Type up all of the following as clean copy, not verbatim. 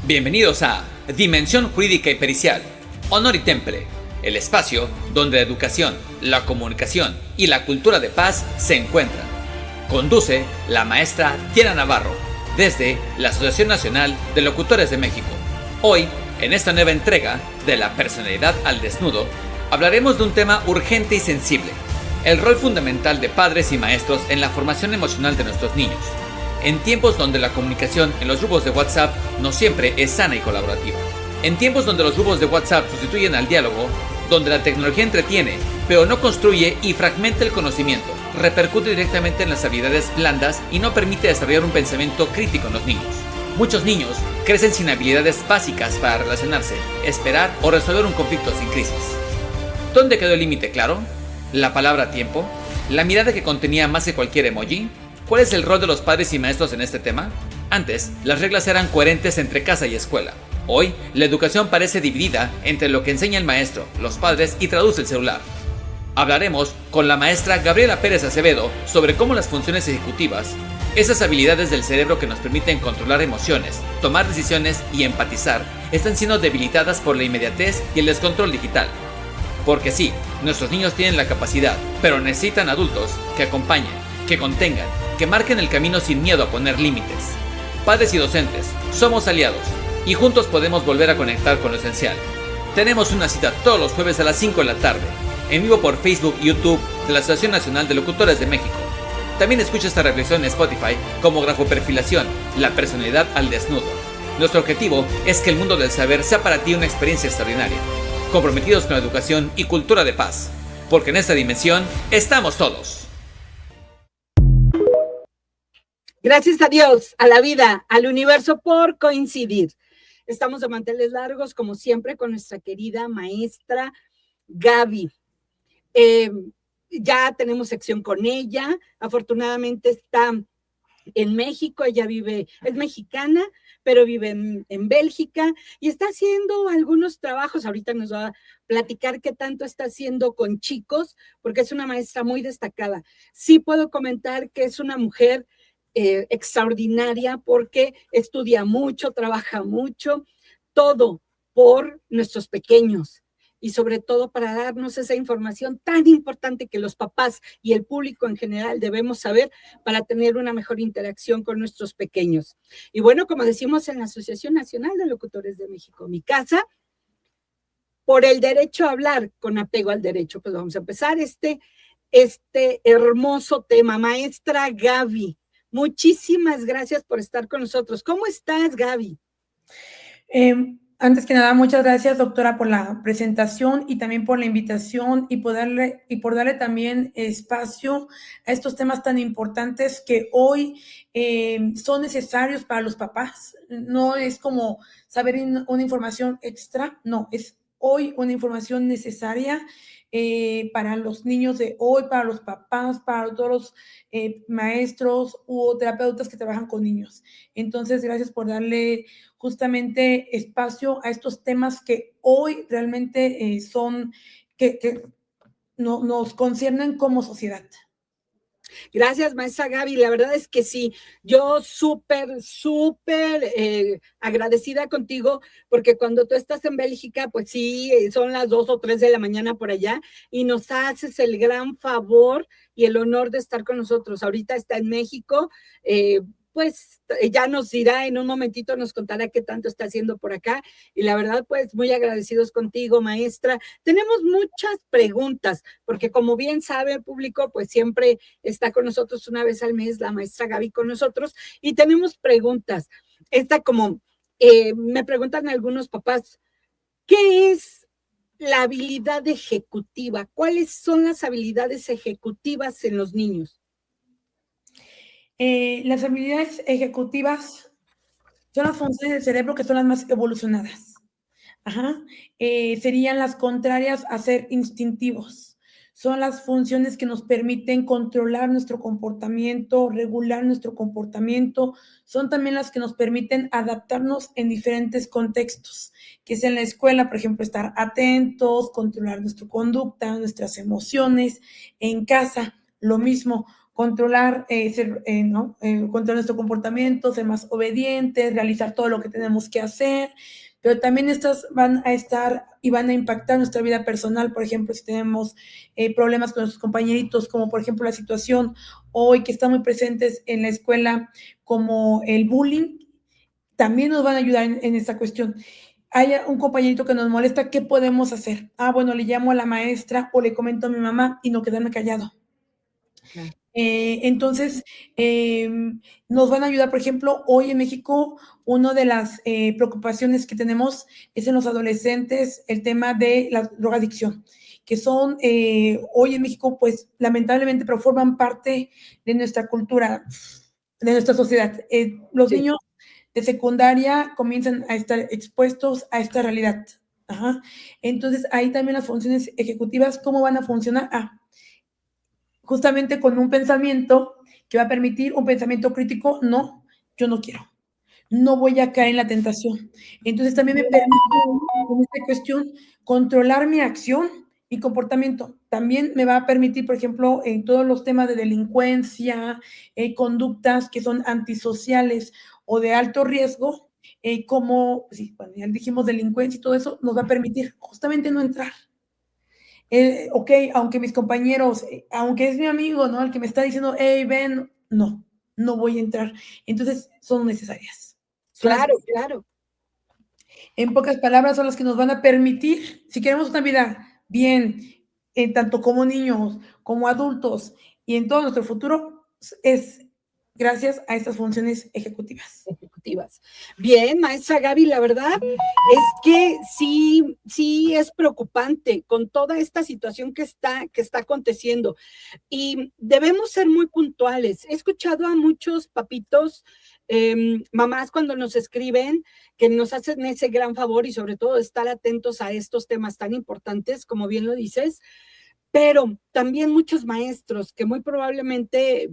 Bienvenidos a Dimensión Jurídica y Pericial, Honor y Temple, el espacio donde la educación, la comunicación y la cultura de paz se encuentran. Conduce la maestra Diana Navarro, desde la Asociación Nacional de Locutores de México. Hoy, en esta nueva entrega de La Personalidad al Desnudo, hablaremos de un tema urgente y sensible: el rol fundamental de padres y maestros en la formación emocional de nuestros niños. En tiempos donde la comunicación en los grupos de WhatsApp no siempre es sana y colaborativa. En tiempos donde los grupos de WhatsApp sustituyen al diálogo, donde la tecnología entretiene, pero no construye y fragmenta el conocimiento, repercute directamente en las habilidades blandas y no permite desarrollar un pensamiento crítico en los niños. Muchos niños crecen sin habilidades básicas para relacionarse, esperar o resolver un conflicto sin crisis. ¿Dónde quedó el límite claro? ¿La palabra tiempo? ¿La mirada que contenía más que cualquier emoji? ¿Cuál es el rol de los padres y maestros en este tema? Antes, las reglas eran coherentes entre casa y escuela. Hoy, la educación parece dividida entre lo que enseña el maestro, los padres y traduce el celular. Hablaremos con la maestra Gabriela Pérez Acevedo sobre cómo las funciones ejecutivas, esas habilidades del cerebro que nos permiten controlar emociones, tomar decisiones y empatizar, están siendo debilitadas por la inmediatez y el descontrol digital. Porque sí, nuestros niños tienen la capacidad, pero necesitan adultos que acompañen, que contengan, que marquen el camino sin miedo a poner límites. Padres y docentes, somos aliados y juntos podemos volver a conectar con lo esencial. Tenemos una cita todos los jueves a las 5 de la tarde, en vivo por Facebook y YouTube de la Asociación Nacional de Locutores de México. También escucha esta reflexión en Spotify como Grafoperfilación, la personalidad al desnudo. Nuestro objetivo es que el mundo del saber sea para ti una experiencia extraordinaria, comprometidos con la educación y cultura de paz, porque en esta dimensión estamos todos. Gracias a Dios, a la vida, al universo por coincidir. Estamos de manteles largos, como siempre, con nuestra querida maestra Gaby. Ya tenemos sección con ella. Afortunadamente está en México. Ella es mexicana, pero vive en Bélgica y está haciendo algunos trabajos. Ahorita nos va a platicar qué tanto está haciendo con chicos, porque es una maestra muy destacada. Sí puedo comentar que es una mujer extraordinaria porque estudia mucho, trabaja mucho, todo por nuestros pequeños y sobre todo para darnos esa información tan importante que los papás y el público en general debemos saber para tener una mejor interacción con nuestros pequeños. Y bueno, como decimos en la Asociación Nacional de Locutores de México, mi casa, por el derecho a hablar con apego al derecho, pues vamos a empezar este hermoso tema. Maestra Gaby, muchísimas gracias por estar con nosotros. ¿Cómo estás, Gaby? Antes que nada, muchas gracias, doctora, por la presentación y también por la invitación y por darle también espacio a estos temas tan importantes que hoy son necesarios para los papás. No es como saber una información extra, no, es hoy una información necesaria para los niños de hoy, para los papás, para todos los maestros u terapeutas que trabajan con niños. Entonces, gracias por darle justamente espacio a estos temas que hoy realmente son, que nos conciernen como sociedad. Gracias, maestra Gaby. La verdad es que sí, yo súper agradecida contigo, porque cuando tú estás en Bélgica, pues sí, son las 2 o 3 de la mañana por allá, y nos haces el gran favor y el honor de estar con nosotros. Ahorita está en México, pues ya nos dirá en un momentito, nos contará qué tanto está haciendo por acá. Y la verdad, pues muy agradecidos contigo, maestra. Tenemos muchas preguntas, porque como bien sabe el público, pues siempre está con nosotros una vez al mes la maestra Gaby con nosotros. Y tenemos preguntas. Me preguntan algunos papás, ¿qué es la habilidad ejecutiva? ¿Cuáles son las habilidades ejecutivas en los niños? Las habilidades ejecutivas son las funciones del cerebro que son las más evolucionadas. Serían las contrarias a ser instintivos. Son las funciones que nos permiten controlar nuestro comportamiento, regular nuestro comportamiento. Son también las que nos permiten adaptarnos en diferentes contextos, que es en la escuela, por ejemplo, estar atentos, controlar nuestra conducta, nuestras emociones. En casa, lo mismo, controlar, controlar nuestro comportamiento, ser más obedientes, realizar todo lo que tenemos que hacer, pero también estas van a estar y van a impactar nuestra vida personal. Por ejemplo, si tenemos problemas con nuestros compañeritos, como por ejemplo la situación hoy que está muy presentes en la escuela, como el bullying, también nos van a ayudar en esta cuestión. Hay un compañerito que nos molesta, ¿qué podemos hacer? Bueno, le llamo a la maestra o le comento a mi mamá y no quedarme callado. Claro. Entonces, nos van a ayudar, por ejemplo, hoy en México, una de las preocupaciones que tenemos es en los adolescentes el tema de la drogadicción, que son hoy en México, pues lamentablemente, pero forman parte de nuestra cultura, de nuestra sociedad. Los Sí. niños de secundaria comienzan a estar expuestos a esta realidad. Ajá. Entonces, ahí también las funciones ejecutivas, ¿cómo van a funcionar? Justamente con un pensamiento que va a permitir un pensamiento crítico, no, yo no quiero, no voy a caer en la tentación. Entonces también me permite en esta cuestión controlar mi acción y comportamiento. También me va a permitir, por ejemplo, en todos los temas de delincuencia, conductas que son antisociales o de alto riesgo, como, sí, bueno, ya dijimos delincuencia y todo eso, nos va a permitir justamente no entrar. Ok, aunque mis compañeros, aunque es mi amigo, ¿no? El que me está diciendo, hey, ven, no, no voy a entrar. Entonces, son necesarias. Claro, claro. En pocas palabras, son las que nos van a permitir, si queremos una vida bien, tanto como niños, como adultos, y en todo nuestro futuro, es gracias a estas funciones ejecutivas. Bien, maestra Gaby, la verdad es que sí es preocupante con toda esta situación que está aconteciendo y debemos ser muy puntuales. He escuchado a muchos papitos, mamás cuando nos escriben que nos hacen ese gran favor y sobre todo estar atentos a estos temas tan importantes, como bien lo dices, pero también muchos maestros que muy probablemente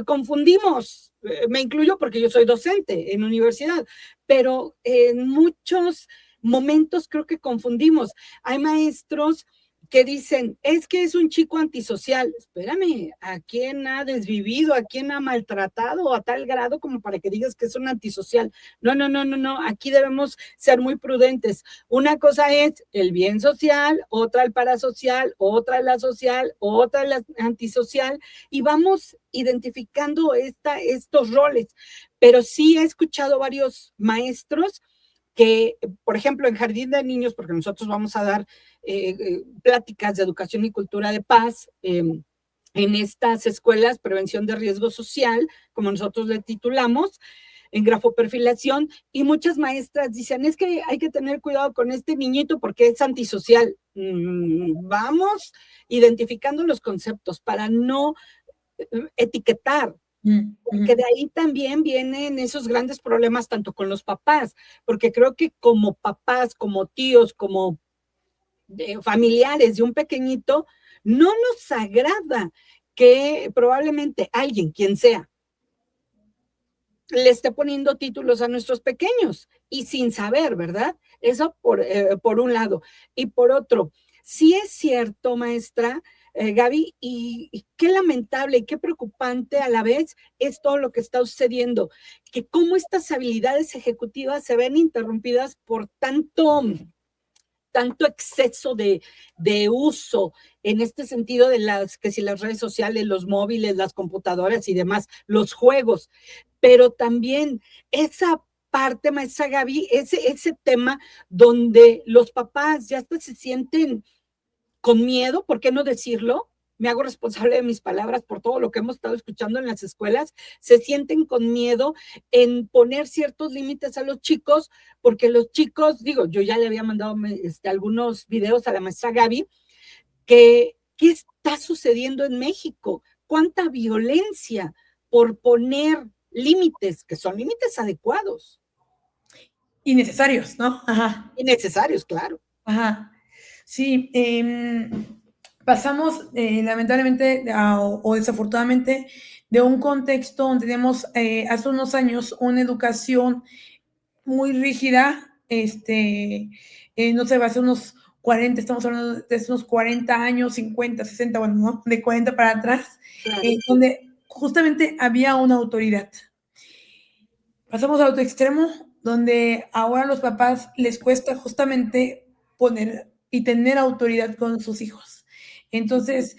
confundimos, me incluyo porque yo soy docente en universidad, pero en muchos momentos creo que confundimos. Hay maestros que dicen, es que es un chico antisocial. Espérame, ¿a quién ha desvivido? ¿A quién ha maltratado a tal grado como para que digas que es un antisocial? No. Aquí debemos ser muy prudentes. Una cosa es el bien social, otra el parasocial, otra la social, otra la antisocial, y vamos identificando estos roles. Pero sí he escuchado varios maestros que, por ejemplo, en Jardín de Niños, porque nosotros vamos a dar pláticas de educación y cultura de paz en estas escuelas, prevención de riesgo social, como nosotros le titulamos, en grafoperfilación, y muchas maestras dicen, es que hay que tener cuidado con este niñito porque es antisocial. Vamos identificando los conceptos para no etiquetar, porque de ahí también vienen esos grandes problemas tanto con los papás, porque creo que como papás, como tíos, como familiares de un pequeñito, no nos agrada que probablemente alguien, quien sea, le esté poniendo títulos a nuestros pequeños y sin saber, ¿verdad? Eso por un lado. Y por otro, sí es cierto, maestra Gaby, y qué lamentable y qué preocupante a la vez es todo lo que está sucediendo, que cómo estas habilidades ejecutivas se ven interrumpidas por tanto exceso de uso en este sentido de que si las redes sociales, los móviles, las computadoras y demás, los juegos, pero también esa parte, maestra Gaby, ese tema donde los papás ya hasta se sienten con miedo, ¿por qué no decirlo? Me hago responsable de mis palabras por todo lo que hemos estado escuchando en las escuelas, se sienten con miedo en poner ciertos límites a los chicos, porque los chicos, digo, yo ya le había mandado algunos videos a la maestra Gaby, ¿qué está sucediendo en México? ¿Cuánta violencia por poner límites, que son límites adecuados? Innecesarios, ¿no? Ajá. Innecesarios, claro. Ajá. Sí, pasamos lamentablemente o desafortunadamente de un contexto donde tenemos hace unos años una educación muy rígida, no sé, hace unos 40, estamos hablando de unos 40 años, 50, 60, bueno, ¿no? De 40 para atrás, Claro. Donde justamente había una autoridad. Pasamos al otro extremo, donde ahora a los papás les cuesta justamente poner y tener autoridad con sus hijos. Entonces,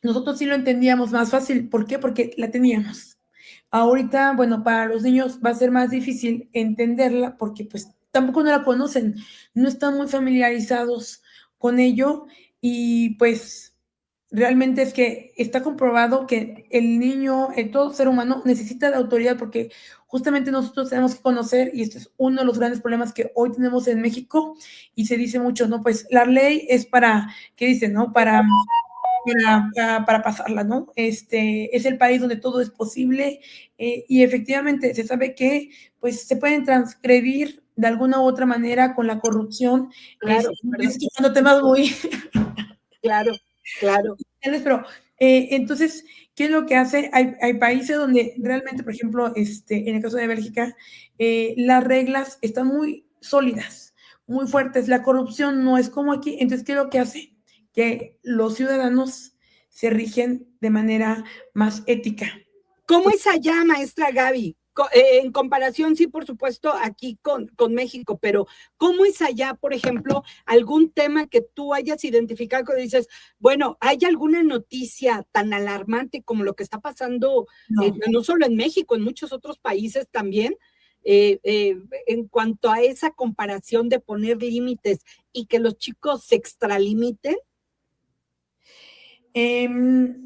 nosotros sí lo entendíamos más fácil. ¿Por qué? Porque la teníamos. Ahorita, bueno, para los niños va a ser más difícil entenderla porque pues tampoco no la conocen, no están muy familiarizados con ello y pues realmente es que está comprobado que el niño, todo ser humano necesita de autoridad porque justamente nosotros tenemos que conocer, y este es uno de los grandes problemas que hoy tenemos en México, y se dice mucho, ¿no? Pues la ley es para, ¿qué dicen, no? Para pasarla, ¿no? Es el país donde todo es posible, y efectivamente se sabe que pues se pueden transgredir de alguna u otra manera con la corrupción. Claro, Es tocando temas muy... claro, claro. Pero entonces, ¿qué es lo que hace? Hay países donde realmente, por ejemplo, en el caso de Bélgica, las reglas están muy sólidas, muy fuertes. La corrupción no es como aquí. Entonces, ¿qué es lo que hace? Que los ciudadanos se rigen de manera más ética. ¿Cómo es allá, maestra Gaby? En comparación, sí, por supuesto, aquí con México, pero ¿cómo es allá, por ejemplo, algún tema que tú hayas identificado que dices, bueno, ¿hay alguna noticia tan alarmante como lo que está pasando, no solo en México, en muchos otros países también, en cuanto a esa comparación de poner límites y que los chicos se extralimiten?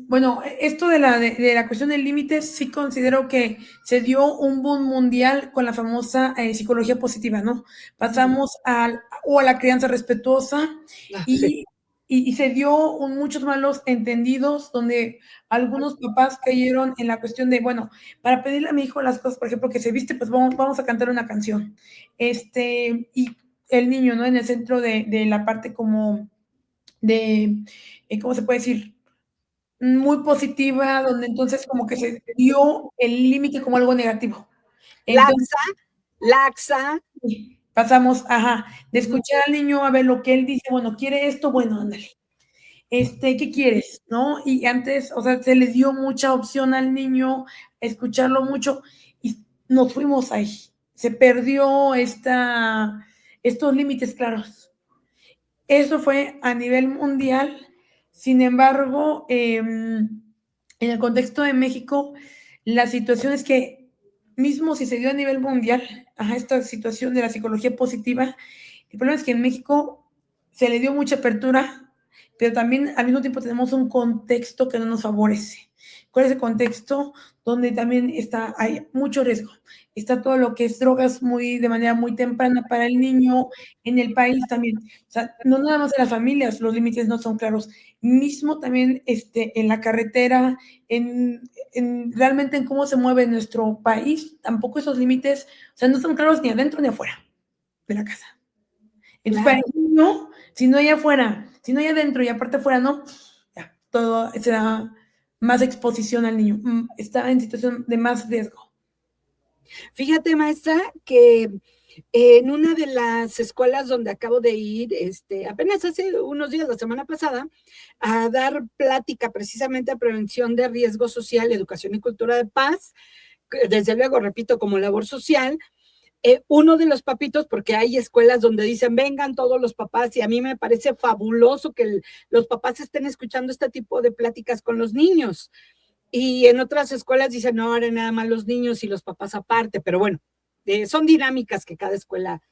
Bueno, esto de la cuestión del límite, sí considero que se dio un boom mundial con la famosa psicología positiva, ¿no? Pasamos a la crianza respetuosa Sí. y se dio muchos malos entendidos donde algunos papás cayeron en la cuestión de, bueno, para pedirle a mi hijo las cosas, por ejemplo, que se viste, pues vamos a cantar una canción. Y el niño, ¿no? En el centro de la parte como de, ¿cómo se puede decir? Muy positiva, donde entonces como que se dio el límite como algo negativo. Entonces, Laxa. pasamos, de escuchar al niño a ver lo que él dice, bueno, ¿quiere esto? Bueno, ándale. ¿Qué quieres? ¿No? Y antes, o sea, se le dio mucha opción al niño, escucharlo mucho, y nos fuimos ahí. Se perdió estos límites claros. Eso fue a nivel mundial. Sin embargo, en el contexto de México, la situación es que, mismo si se dio a nivel mundial, esta situación de la psicología positiva, el problema es que en México se le dio mucha apertura, pero también al mismo tiempo tenemos un contexto que no nos favorece. ¿Cuál es el contexto? Donde también hay mucho riesgo. Está todo lo que es drogas de manera muy temprana para el niño, en el país también. O sea, no nada más en las familias, los límites no son claros. Mismo también en la carretera, realmente en cómo se mueve nuestro país, tampoco esos límites, o sea, no son claros ni adentro ni afuera de la casa. Entonces, para el niño, si no hay afuera, si no hay adentro y aparte afuera, no, ya, todo se da más exposición al niño, está en situación de más riesgo. Fíjate, maestra, que en una de las escuelas donde acabo de ir, apenas hace unos días, la semana pasada, a dar plática precisamente a prevención de riesgo social, educación y cultura de paz, desde luego, repito, como labor social, uno de los papitos, porque hay escuelas donde dicen, vengan todos los papás, y a mí me parece fabuloso que los papás estén escuchando este tipo de pláticas con los niños. Y en otras escuelas dicen, no, ahora nada más los niños y los papás aparte, pero bueno, son dinámicas que cada escuela,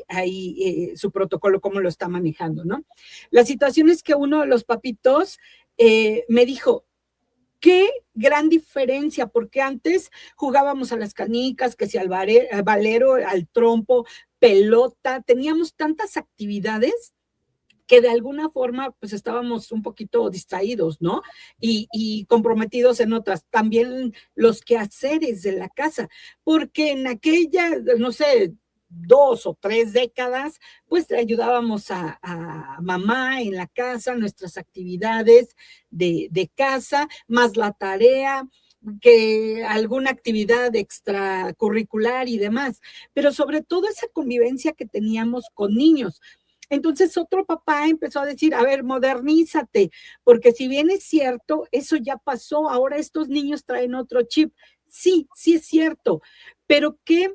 ahí su protocolo, cómo lo está manejando, ¿no? La situación es que uno de los papitos me dijo, qué gran diferencia, porque antes jugábamos a las canicas, que si al valero, al trompo, pelota, teníamos tantas actividades que de alguna forma pues estábamos un poquito distraídos, ¿no? Y comprometidos en otras. También los quehaceres de la casa, porque en aquella, no sé, 2 o 3 décadas, pues ayudábamos a mamá en la casa, nuestras actividades de casa, más la tarea, que alguna actividad extracurricular y demás, pero sobre todo esa convivencia que teníamos con niños. Entonces otro papá empezó a decir, a ver, modernízate, porque si bien es cierto, eso ya pasó, ahora estos niños traen otro chip. Sí, sí es cierto, pero ¿qué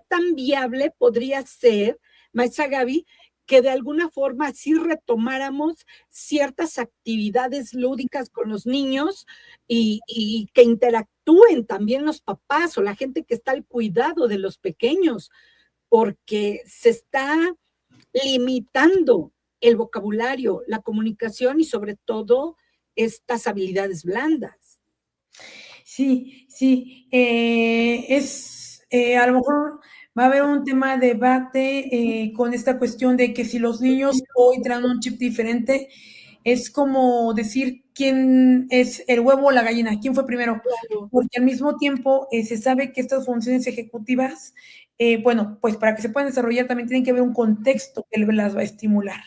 tan viable podría ser, maestra Gaby, que de alguna forma sí retomáramos ciertas actividades lúdicas con los niños y que interactúen también los papás o la gente que está al cuidado de los pequeños, porque se está limitando el vocabulario, la comunicación y sobre todo estas habilidades blandas. Sí, sí, a lo mejor va a haber un tema de debate con esta cuestión de que si los niños hoy traen un chip diferente, es como decir quién es el huevo o la gallina, quién fue primero, Claro. porque al mismo tiempo se sabe que estas funciones ejecutivas, bueno, pues para que se puedan desarrollar también tiene que haber un contexto que las va a estimular.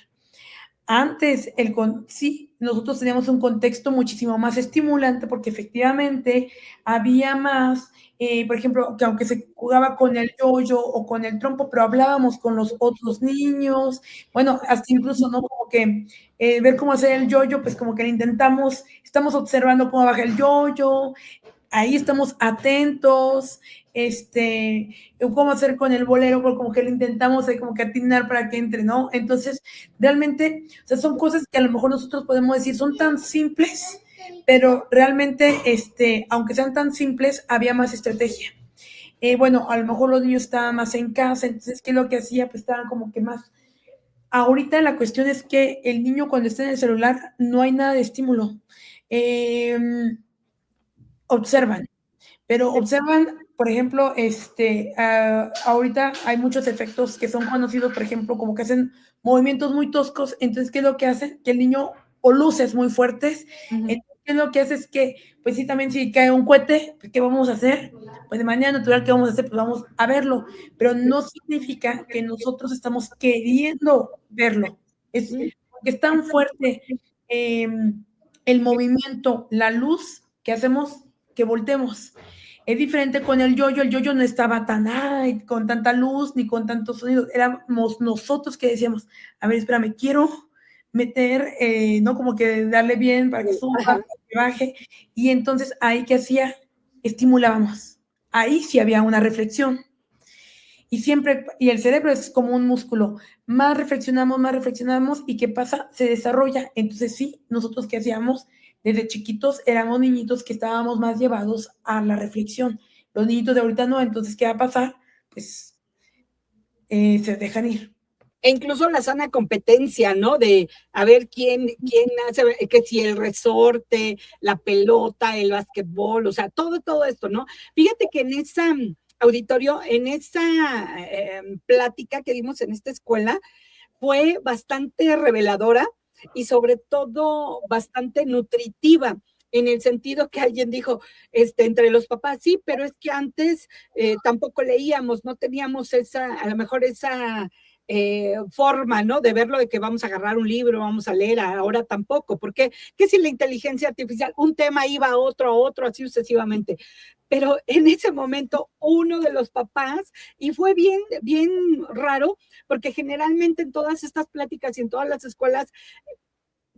Antes, sí, nosotros teníamos un contexto muchísimo más estimulante porque efectivamente había más, por ejemplo, que aunque se jugaba con el yoyo o con el trompo, pero hablábamos con los otros niños, bueno, hasta incluso, ¿no? Como que ver cómo hacer el yoyo, pues como que le intentamos, estamos observando cómo baja el yoyo, ahí estamos atentos, cómo hacer con el bolero, porque como que lo intentamos ahí como que atinar para que entre, ¿no? Entonces, realmente, o sea, son cosas que a lo mejor nosotros podemos decir son tan simples, pero realmente, aunque sean tan simples, había más estrategia. Bueno, a lo mejor los niños estaban más en casa, entonces, ¿qué es lo que hacía? Pues estaban como que más. Ahorita la cuestión es que el niño cuando está en el celular no hay nada de estímulo. Observan, pero observan, por ejemplo, ahorita hay muchos efectos que son conocidos, por ejemplo, como que hacen movimientos muy toscos, entonces, ¿qué es lo que hacen? Que el niño, o luces muy fuertes, entonces, ¿qué es lo que hace? Es que, pues sí, también si cae un cohete, pues, ¿qué vamos a hacer? Pues de manera natural, ¿qué vamos a hacer? Pues vamos a verlo, pero no significa que nosotros estamos queriendo verlo, es porque es tan fuerte el movimiento, la luz que hacemos que voltemos. Es diferente con el yoyo no estaba con tanta luz ni con tantos sonidos, éramos nosotros que decíamos, a ver, espérame, quiero meter, ¿no? Como que darle bien para que suba, para que baje, y entonces ahí que hacía, estimulábamos, ahí sí había una reflexión, y el cerebro es como un músculo, más reflexionamos, ¿y qué pasa? Se desarrolla, entonces sí, nosotros ¿qué hacíamos? Desde chiquitos éramos niñitos que estábamos más llevados a la reflexión. Los niñitos de ahorita no, entonces ¿qué va a pasar? Pues se dejan ir. E incluso la sana competencia, ¿no? De a ver quién hace, que si el resorte, la pelota, el básquetbol, o sea, todo esto, ¿no? Fíjate que en esa auditorio, en esa plática que dimos en esta escuela, fue bastante reveladora y sobre todo bastante nutritiva, en el sentido que alguien dijo, entre los papás, sí, pero es que antes tampoco leíamos, no teníamos a lo mejor esa forma, ¿no? De verlo, de que vamos a agarrar un libro, vamos a leer, ahora tampoco, porque ¿qué si la inteligencia artificial, un tema iba a otro, así sucesivamente? Pero en ese momento uno de los papás, y fue bien raro, porque generalmente en todas estas pláticas y en todas las escuelas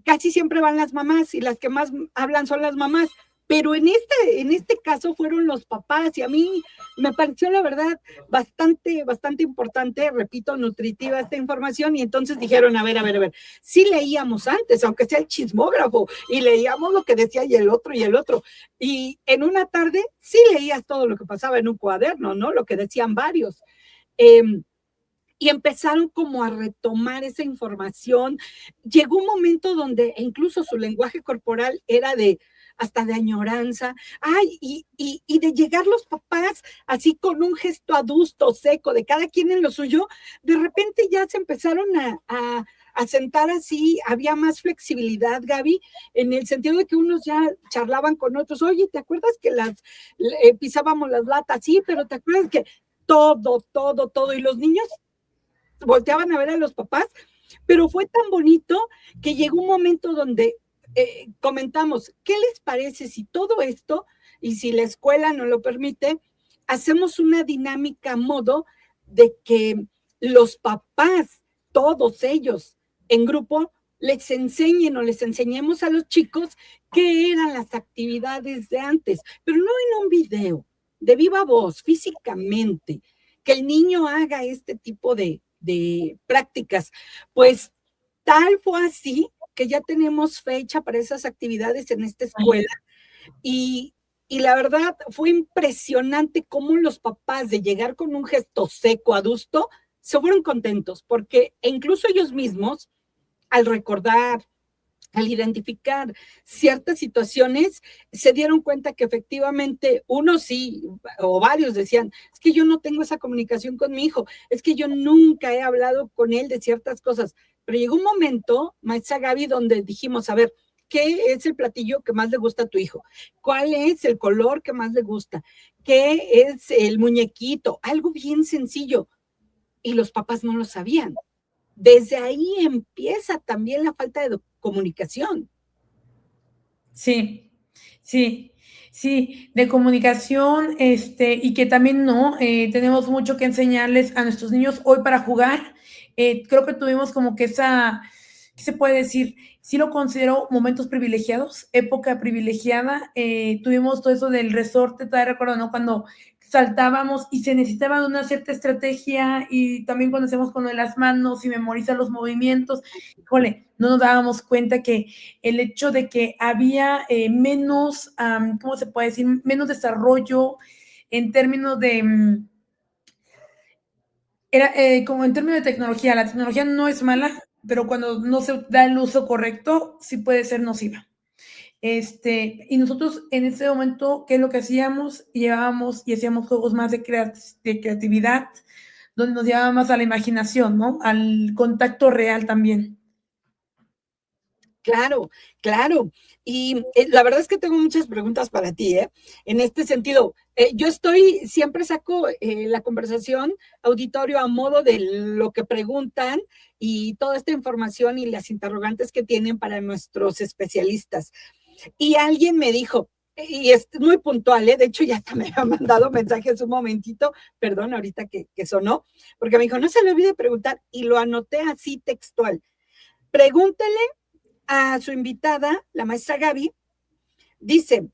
casi siempre van las mamás y las que más hablan son las mamás, pero en este caso fueron los papás y a mí me pareció la verdad bastante importante, repito, nutritiva esta información y entonces dijeron, a ver, sí leíamos antes, aunque sea el chismógrafo, y leíamos lo que decía y el otro, y en una tarde sí leías todo lo que pasaba en un cuaderno, ¿no? Lo que decían varios. Y empezaron como a retomar esa información. Llegó un momento donde incluso su lenguaje corporal era hasta de añoranza. Ay, y de llegar los papás así con un gesto adusto, seco, de cada quien en lo suyo, de repente ya se empezaron a sentar así, había más flexibilidad, Gaby, en el sentido de que unos ya charlaban con otros, oye, ¿te acuerdas que pisábamos las latas? Sí, pero ¿te acuerdas que todo, y los niños volteaban a ver a los papás, pero fue tan bonito que llegó un momento donde comentamos, ¿qué les parece si todo esto, y si la escuela nos lo permite, hacemos una dinámica a modo de que los papás todos ellos en grupo les enseñen o les enseñemos a los chicos qué eran las actividades de antes, pero no en un video, de viva voz, físicamente, que el niño haga este tipo de prácticas. Pues tal fue así que ya tenemos fecha para esas actividades en esta escuela y la verdad fue impresionante cómo los papás de llegar con un gesto seco, adusto, se fueron contentos, porque incluso ellos mismos, al recordar, al identificar ciertas situaciones, se dieron cuenta que efectivamente unos sí, o varios decían, es que yo no tengo esa comunicación con mi hijo, es que yo nunca he hablado con él de ciertas cosas. Pero llegó un momento, maestra Gaby, donde dijimos, a ver, ¿qué es el platillo que más le gusta a tu hijo? ¿Cuál es el color que más le gusta? ¿Qué es el muñequito? Algo bien sencillo. Y los papás no lo sabían. Desde ahí empieza también la falta de comunicación. Sí, sí, sí, de comunicación, y que también no, tenemos mucho que enseñarles a nuestros niños hoy para jugar. Creo que tuvimos como que esa, ¿qué se puede decir? Sí lo considero momentos privilegiados, época privilegiada. Tuvimos todo eso del resorte, todavía recuerdo, ¿no? Cuando saltábamos y se necesitaba una cierta estrategia y también cuando hacemos con las manos y memorizar los movimientos, híjole, no nos dábamos cuenta que el hecho de que había menos, ¿cómo se puede decir? Menos desarrollo en términos de, era como en términos de tecnología. La tecnología no es mala, pero cuando no se da el uso correcto, sí puede ser nociva. Y nosotros en ese momento, ¿qué es lo que hacíamos? Llevábamos y hacíamos juegos más de creatividad, donde nos llevaba más a la imaginación, ¿no? Al contacto real también. Claro, claro. Y la verdad es que tengo muchas preguntas para ti, ¿eh? En este sentido, yo siempre saco la conversación auditorio a modo de lo que preguntan y toda esta información y las interrogantes que tienen para nuestros especialistas. Y alguien me dijo, y es muy puntual, de hecho ya me ha mandado mensajes un momentito, perdón, ahorita que sonó, porque me dijo, no se le olvide preguntar, y lo anoté así textual. Pregúntele a su invitada, la maestra Gaby, dice,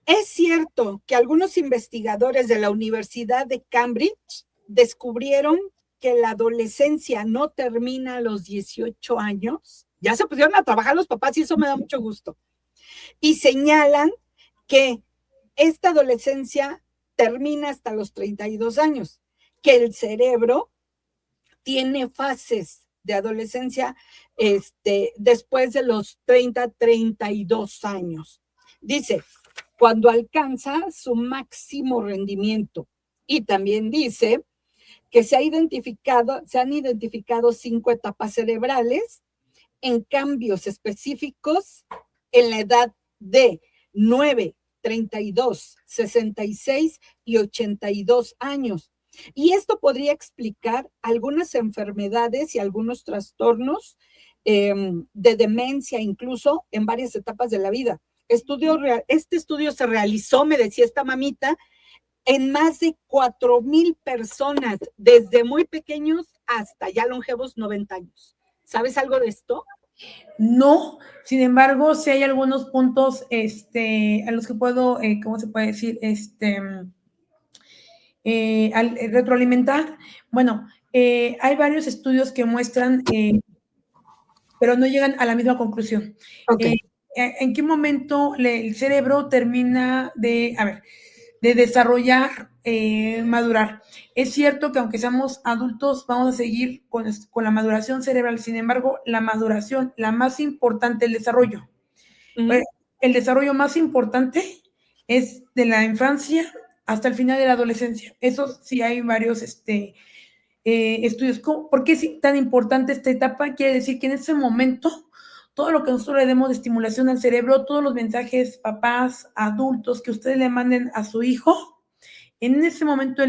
es cierto que algunos investigadores de la Universidad de Cambridge descubrieron que la adolescencia no termina a los 18 años. Ya se pusieron a trabajar los papás y eso me da mucho gusto. Y señalan que esta adolescencia termina hasta los 32 años, que el cerebro tiene fases de adolescencia después de los 30, 32 años. Dice, cuando alcanza su máximo rendimiento. Y también dice que se han identificado 5 etapas cerebrales en cambios específicos en la edad de 9, 32, 66 y 82 años. Y esto podría explicar algunas enfermedades y algunos trastornos de demencia, incluso en varias etapas de la vida. Este estudio se realizó, me decía esta mamita, en más de 4,000 personas, desde muy pequeños hasta ya longevos 90 años. ¿Sabes algo de esto? No, sin embargo, sí hay algunos puntos a los que puedo, ¿cómo se puede decir? Al retroalimentar. Bueno, hay varios estudios que muestran, pero no llegan a la misma conclusión. Okay. ¿En qué momento el cerebro termina de desarrollar, madurar? Es cierto que aunque seamos adultos, vamos a seguir con la maduración cerebral. Sin embargo, la maduración, la más importante, el desarrollo. El desarrollo más importante es de la infancia hasta el final de la adolescencia. Eso sí hay varios estudios. ¿Por qué es tan importante esta etapa? Quiere decir que en ese momento todo lo que nosotros le demos de estimulación al cerebro, todos los mensajes, papás, adultos, que ustedes le manden a su hijo, en ese momento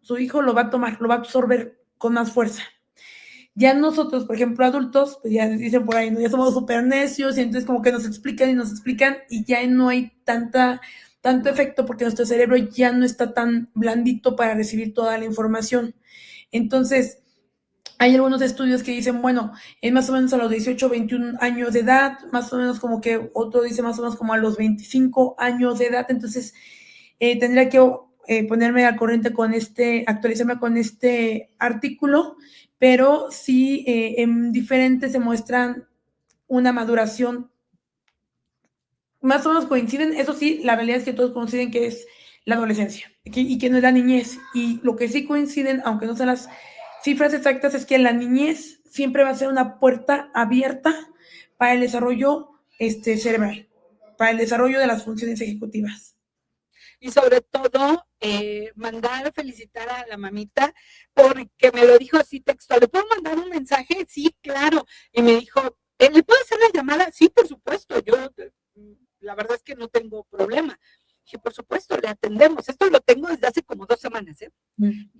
su hijo lo va a tomar, lo va a absorber con más fuerza. Ya nosotros, por ejemplo, adultos, pues ya dicen por ahí, ¿no? Ya somos súper necios y entonces como que nos explican y ya no hay tanto efecto porque nuestro cerebro ya no está tan blandito para recibir toda la información. Entonces, Hay algunos estudios que dicen, bueno, es más o menos a los 18, 21 años de edad, más o menos como que otro dice más o menos como a los 25 años de edad, entonces tendría que ponerme al corriente con actualizarme con este artículo, pero sí en diferentes se muestran una maduración, más o menos coinciden, eso sí, la realidad es que todos coinciden que es la adolescencia y que no es la niñez, y lo que sí coinciden, aunque no sean las cifras exactas, es que la niñez siempre va a ser una puerta abierta para el desarrollo cerebral, para el desarrollo de las funciones ejecutivas. Y sobre todo, mandar a felicitar a la mamita porque me lo dijo así textual. ¿Le puedo mandar un mensaje? Sí, claro. Y me dijo, ¿le puedo hacer la llamada? Sí, por supuesto. Yo, la verdad es que no tengo problema. Dije, por supuesto, le atendemos. Esto lo tengo desde hace como 2 semanas, ¿eh?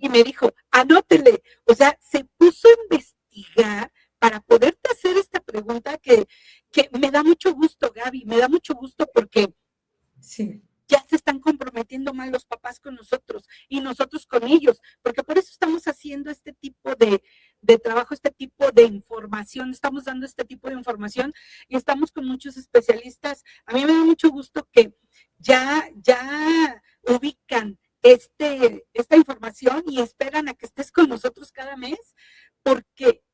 Y me dijo, anótele. O sea, se puso a investigar para poderte hacer esta pregunta que me da mucho gusto, Gaby. Me da mucho gusto porque sí, ya se están comprometiendo más los papás con nosotros y nosotros con ellos, porque por eso estamos haciendo este tipo de trabajo, este tipo de información, estamos dando este tipo de información y estamos con muchos especialistas. A mí me da mucho gusto que ya ubican esta información y esperan a que estés con nosotros cada mes, porque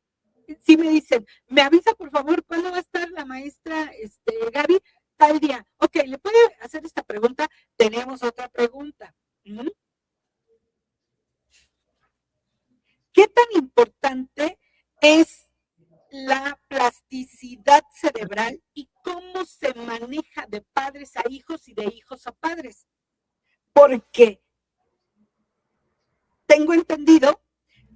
si me dicen, me avisa por favor cuándo va a estar la maestra Gaby, tal día. Ok, ¿le puede hacer esta pregunta? Tenemos otra pregunta. ¿Qué tan importante es la plasticidad cerebral y cómo se maneja de padres a hijos y de hijos a padres? Porque tengo entendido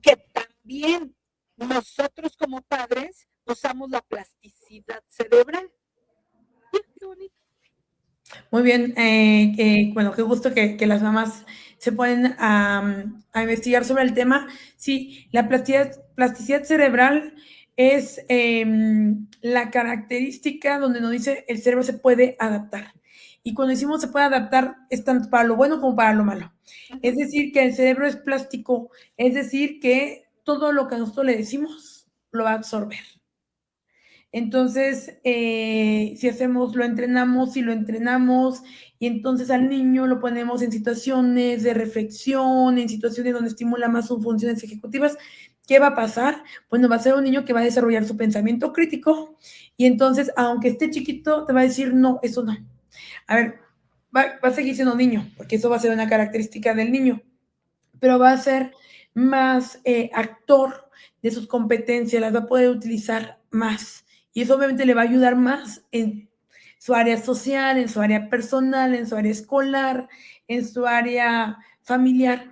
que también nosotros como padres usamos la plasticidad cerebral. Qué bonito. Muy bien, bueno, qué gusto que las mamás se ponen a investigar sobre el tema. Sí, la plasticidad cerebral es la característica donde nos dice el cerebro se puede adaptar. Y cuando decimos se puede adaptar, es tanto para lo bueno como para lo malo. Es decir, que el cerebro es plástico, es decir, que todo lo que nosotros le decimos lo va a absorber. Entonces, si lo entrenamos y entonces al niño lo ponemos en situaciones de reflexión, en situaciones donde estimula más sus funciones ejecutivas, ¿qué va a pasar? Bueno, va a ser un niño que va a desarrollar su pensamiento crítico y entonces, aunque esté chiquito, te va a decir, no, eso no. A ver, va a seguir siendo niño, porque eso va a ser una característica del niño, pero va a ser más actor de sus competencias, las va a poder utilizar más. Y eso obviamente le va a ayudar más en su área social, en su área personal, en su área escolar, en su área familiar,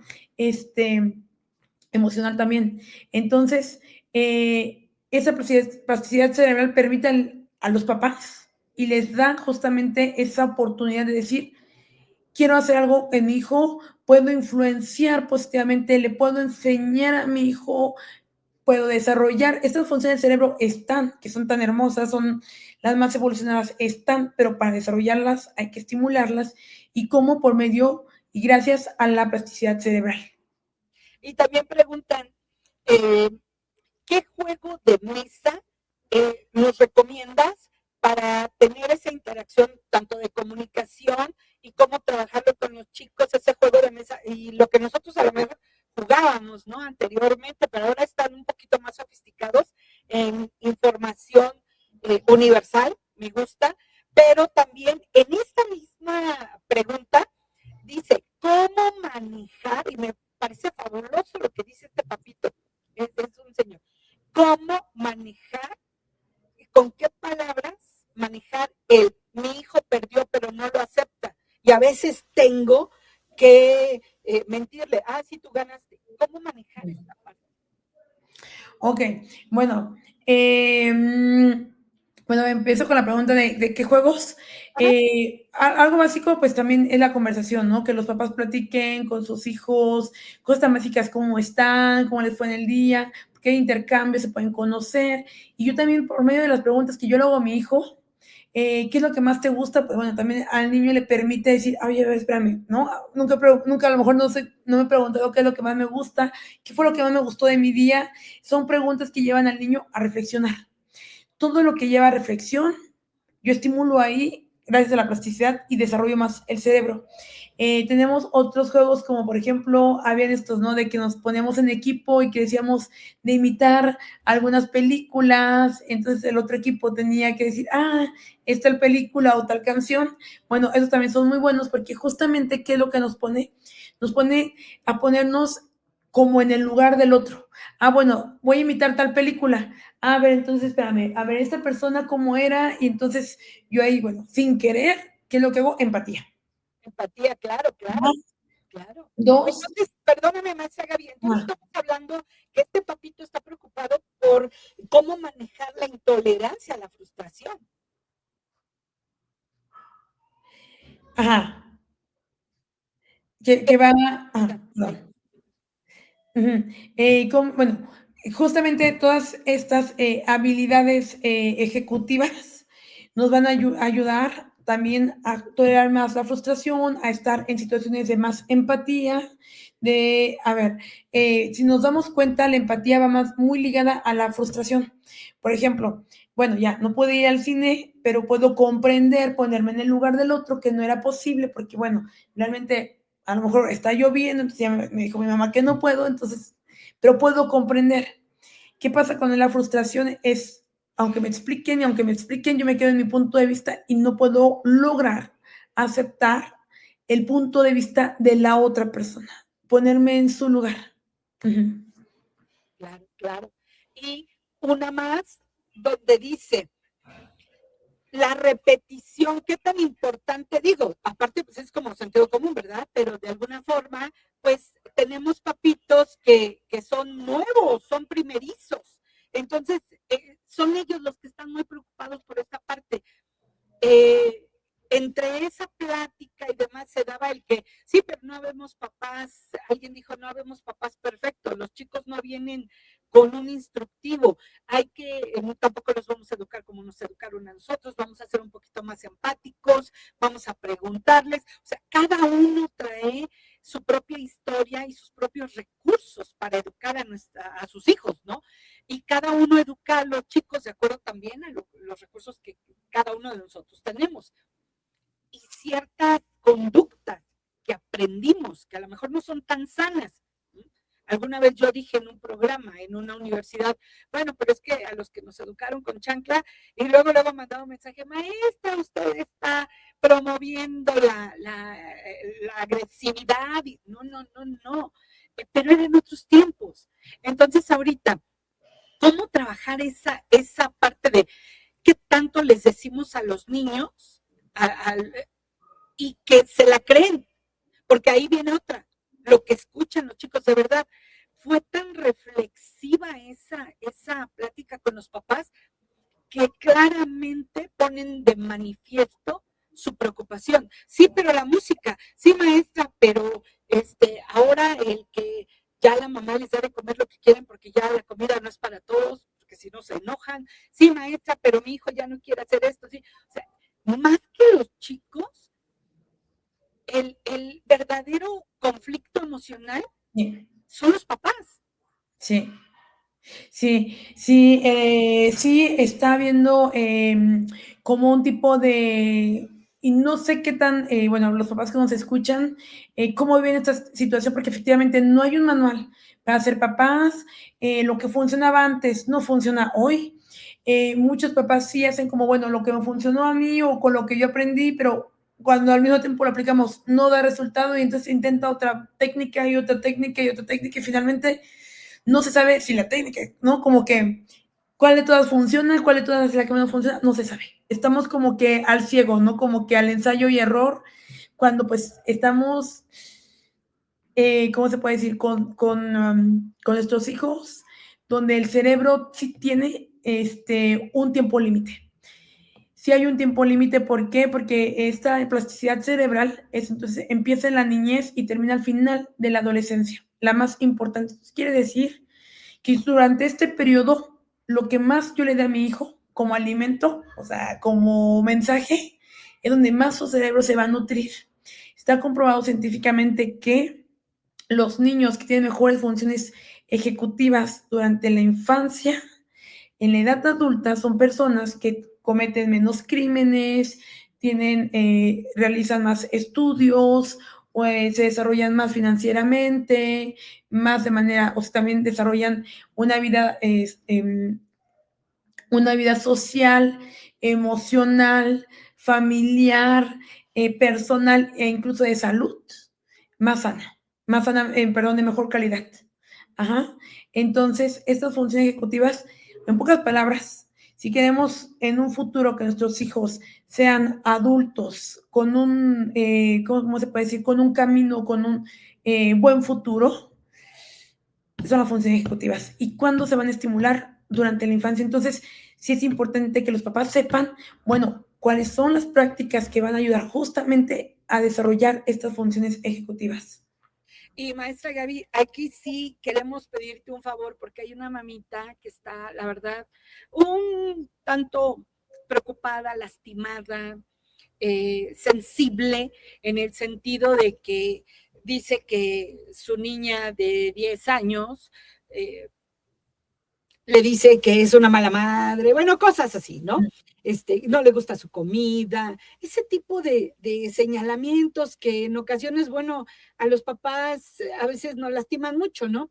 emocional también. Entonces, esa plasticidad cerebral permite a los papás y les da justamente esa oportunidad de decir, quiero hacer algo en mi hijo, puedo influenciar positivamente, le puedo enseñar a mi hijo, puedo desarrollar. Estas funciones del cerebro están, que son tan hermosas, son las más evolucionadas, están, pero para desarrollarlas hay que estimularlas. ¿Y cómo? Por medio y gracias a la plasticidad cerebral. Y también preguntan, ¿qué juego de mesa nos recomiendas para tener esa interacción tanto de comunicación y cómo trabajarlo con los chicos, ese juego de mesa y lo que nosotros a lo mejor jugábamos, ¿no? Anteriormente, pero ahora están un poquito más sofisticados en información universal, me gusta, pero también en esta misma pregunta dice, ¿cómo manejar? Y me parece fabuloso lo que dice este papito, es un señor. ¿Cómo manejar, con qué palabras manejar mi hijo perdió pero no lo acepta? Y a veces tengo que mentirle, sí, tú ganaste. ¿Cómo manejar esta parte? Ok, bueno, bueno, empiezo con la pregunta de qué juegos. Algo básico, pues también es la conversación, ¿no? Que los papás platiquen con sus hijos, cosas tan básicas, cómo están, cómo les fue en el día, qué intercambios se pueden conocer. Y yo también, por medio de las preguntas que yo le hago a mi hijo, ¿Qué es lo que más te gusta? Pues bueno, también al niño le permite decir, oye, a ver, espérame, ¿no? Nunca a lo mejor no me he preguntado qué es lo que más me gusta, qué fue lo que más me gustó de mi día. Son preguntas que llevan al niño a reflexionar. Todo lo que lleva a reflexión, yo estimulo ahí gracias a la plasticidad y desarrollo más el cerebro. Tenemos otros juegos como por ejemplo, habían estos, ¿no? De que nos poníamos en equipo y que decíamos de imitar algunas películas, entonces el otro equipo tenía que decir, esta película o tal canción. Bueno, esos también son muy buenos porque justamente, ¿qué es lo que nos pone? Nos pone a ponernos como en el lugar del otro. Bueno, voy a imitar tal película. A ver, entonces, espérame, a ver, esta persona cómo era, y entonces yo ahí, bueno, sin querer, ¿qué es lo que hago? Empatía. Empatía, claro, claro, claro. Dos. Entonces, perdóname, maestra Gaby, entonces estamos hablando que este papito está preocupado por cómo manejar la intolerancia a la frustración. Ajá. Que va, perdón. Bueno, justamente todas estas habilidades ejecutivas nos van a ayudar también a tolerar más la frustración, a estar en situaciones de más empatía, si nos damos cuenta, la empatía va muy ligada a la frustración. Por ejemplo, bueno, ya no puedo ir al cine, pero puedo comprender, ponerme en el lugar del otro, que no era posible, porque bueno, realmente a lo mejor está lloviendo, entonces ya me dijo mi mamá que no puedo, entonces, pero puedo comprender. ¿Qué pasa con la frustración? Es, aunque me expliquen, yo me quedo en mi punto de vista y no puedo lograr aceptar el punto de vista de la otra persona, ponerme en su lugar. Claro, claro. Y una más donde dice, la repetición, qué tan importante, digo, aparte pues es como sentido común, ¿verdad? Pero de alguna forma, pues tenemos papitos que son nuevos, son primerizos. Entonces, son ellos los que están muy preocupados por esta parte. Entre esa plática y demás se daba el que, sí, pero no habemos papás, alguien dijo, no habemos papás perfectos, los chicos no vienen con un instructivo, tampoco los vamos a educar como nos educaron a nosotros, vamos a ser un poquito más empáticos, vamos a preguntarles, o sea, cada uno trae su propia historia y sus propios recursos para educar a sus hijos, ¿no? Y cada uno educa a los chicos de acuerdo también a los recursos que cada uno de nosotros tenemos. Y ciertas conductas que aprendimos, que a lo mejor no son tan sanas. Alguna vez yo dije en un programa, en una universidad, bueno, pero es que a los que nos educaron con chancla, y luego mandaba un mensaje, maestra, usted está promoviendo la agresividad. No. Pero eran otros tiempos. Entonces, ahorita, ¿cómo trabajar esa parte de qué tanto les decimos a los niños y que se la creen? Porque ahí viene otra, lo que escuchan los chicos, de verdad, fue tan reflexiva esa plática con los papás que claramente ponen de manifiesto su preocupación. Sí, pero la música, sí, maestra, pero ahora el que ya la mamá les da de comer lo que quieren porque ya la comida no es para todos, porque si no se enojan. Sí, maestra, pero mi hijo ya no quiere hacer esto. Sí. O sea, más que los chicos, el verdadero conflicto emocional son los papás. Sí. Sí, está habiendo como un tipo de, y no sé qué tan, bueno, los papás que nos escuchan, cómo viven esta situación, porque efectivamente no hay un manual para ser papás, lo que funcionaba antes no funciona hoy. Muchos papás sí hacen como, bueno, lo que me funcionó a mí o con lo que yo aprendí, pero cuando al mismo tiempo lo aplicamos no da resultado y entonces intenta otra técnica y otra técnica y otra técnica y finalmente no se sabe si la técnica, ¿no? Como que cuál de todas funciona, cuál de todas es la que menos funciona, no se sabe. Estamos como que al ciego, ¿no? Como que al ensayo y error, cuando pues estamos, ¿cómo se puede decir? Con nuestros hijos, donde el cerebro sí tiene un tiempo límite. Sí hay un tiempo límite, ¿por qué? Porque esta plasticidad cerebral entonces empieza en la niñez y termina al final de la adolescencia, la más importante. Quiere decir que durante este periodo lo que más yo le dé a mi hijo como alimento, o sea, como mensaje, es donde más su cerebro se va a nutrir. Está comprobado científicamente que los niños que tienen mejores funciones ejecutivas durante la infancia, en la edad adulta, son personas que cometen menos crímenes, realizan más estudios, se desarrollan más financieramente, más de manera, o sea, también desarrollan una vida, una vida social, emocional, familiar, personal e incluso de salud más sana, perdón, de mejor calidad. Ajá. Entonces, estas funciones ejecutivas, en pocas palabras, si queremos en un futuro que nuestros hijos sean adultos con un, ¿cómo se puede decir? Con un camino, con un buen futuro, son las funciones ejecutivas. ¿Y cuándo se van a estimular? Durante la infancia. Entonces, sí es importante que los papás sepan, bueno, cuáles son las prácticas que van a ayudar justamente a desarrollar estas funciones ejecutivas. Y maestra Gaby, aquí sí queremos pedirte un favor porque hay una mamita que está, la verdad, un tanto preocupada, lastimada, sensible, en el sentido de que dice que su niña de 10 años le dice que es una mala madre, bueno, cosas así, ¿no? No le gusta su comida, ese tipo de señalamientos que en ocasiones, bueno, a los papás a veces nos lastiman mucho, ¿no?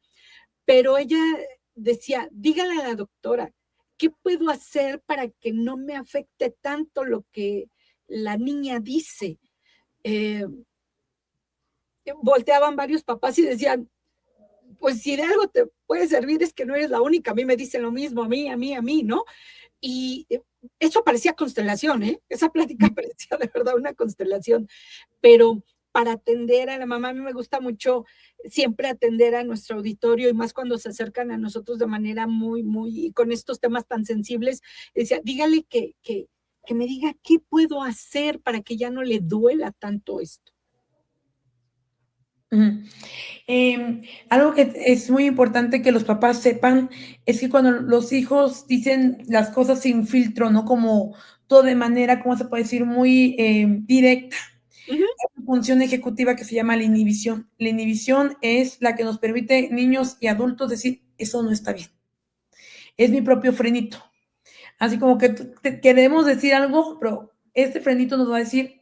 Pero ella decía, dígale a la doctora, ¿qué puedo hacer para que no me afecte tanto lo que la niña dice? Volteaban varios papás y decían, pues si de algo te puede servir es que no eres la única, a mí me dicen lo mismo, a mí, ¿no? Y eso parecía constelación, ¿eh? Esa plática parecía de verdad una constelación, pero para atender a la mamá, a mí me gusta mucho siempre atender a nuestro auditorio y más cuando se acercan a nosotros de manera muy, con estos temas tan sensibles, decía, dígale que me diga qué puedo hacer para que ya no le duela tanto esto. Algo que es muy importante que los papás sepan es que cuando los hijos dicen las cosas sin filtro, no como todo de manera, ¿cómo se puede decir? Muy directa. Uh-huh. Hay una función ejecutiva que se llama la inhibición. La inhibición es la que nos permite, niños y adultos, decir, eso no está bien. Es mi propio frenito. Así como que queremos decir algo, pero este frenito nos va a decir,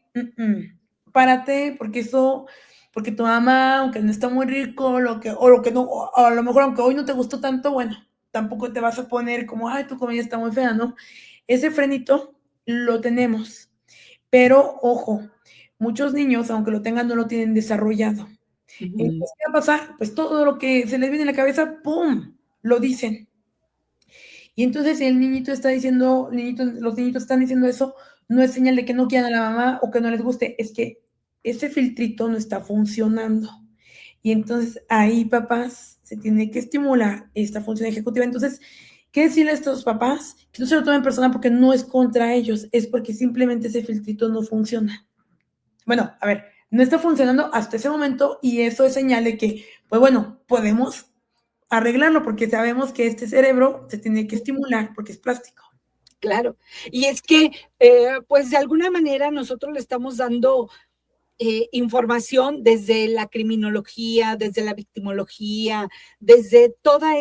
párate, porque tu mamá, aunque no está muy rico, o lo que no, o a lo mejor aunque hoy no te gustó tanto, bueno, tampoco te vas a poner como, ay, tu comida está muy fea, ¿no? Ese frenito lo tenemos, pero ojo, muchos niños, aunque lo tengan, no lo tienen desarrollado. Uh-huh. Entonces, ¿qué va a pasar? Pues todo lo que se les viene en la cabeza, ¡pum!, lo dicen. Y entonces el niñito está diciendo, los niñitos están diciendo eso, no es señal de que no quieran a la mamá o que no les guste, es que ese filtrito no está funcionando. Y entonces ahí, papás, se tiene que estimular esta función ejecutiva. Entonces, ¿qué decirle a estos papás? Que no se lo tomen personal porque no es contra ellos, es porque simplemente ese filtrito no funciona. Bueno, a ver, no está funcionando hasta ese momento y eso es señal de que, pues bueno, podemos arreglarlo porque sabemos que este cerebro se tiene que estimular porque es plástico. Claro, y es que, pues de alguna manera nosotros le estamos dando información desde la criminología, desde la victimología, desde todas